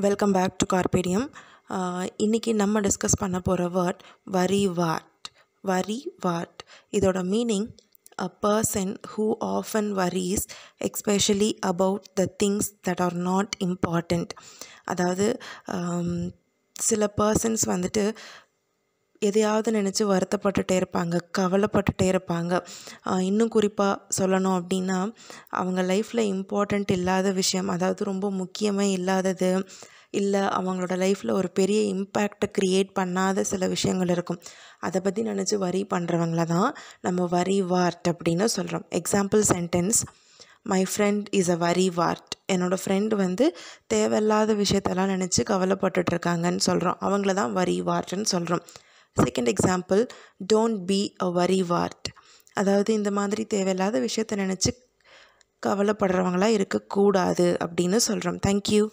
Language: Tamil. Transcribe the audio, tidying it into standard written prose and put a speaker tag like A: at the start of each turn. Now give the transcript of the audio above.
A: Welcome back to carpe diem. இன்றைக்கி நம்ம டிஸ்கஸ் பண்ண போகிற வேர்ட் வரி வாட். இதோட meaning a person who often worries especially about the things that are not important. அதாவது சில பர்சன்ஸ் வந்துட்டு எதையாவது நினச்சி வருத்தப்பட்டுட்டே இருப்பாங்க, கவலைப்பட்டுட்டே இருப்பாங்க. இன்னும் குறிப்பாக சொல்லணும் அப்படின்னா, அவங்க லைஃப்பில் இம்பார்ட்டண்ட் இல்லாத விஷயம், அதாவது ரொம்ப முக்கியமே இல்லாதது, இல்லை அவங்களோட லைஃப்பில் ஒரு பெரிய இம்பேக்டை க்ரியேட் பண்ணாத சில விஷயங்கள் இருக்கும். அதை பற்றி நினச்சி வரி பண்ணுறவங்கள தான் நம்ம வரி வார்ட் அப்படின்னு சொல்கிறோம். Example sentence, my friend is a வரி வார்ட். என்னோடய ஃப்ரெண்டு வந்து தேவையில்லாத விஷயத்தெல்லாம் நினச்சி கவலைப்பட்டுட்ருக்காங்கன்னு சொல்கிறோம். அவங்கள தான் வரி வார்ட்னு சொல்கிறோம். Second example, don't be a வரி வார்ட். அதாவது இந்த மாதிரி தேவையில்லாத விஷயத்தை நினச்சி கவலைப்படுறவங்களாக இருக்கக்கூடாது அப்படின்னு சொல்கிறோம். தேங்க்யூ.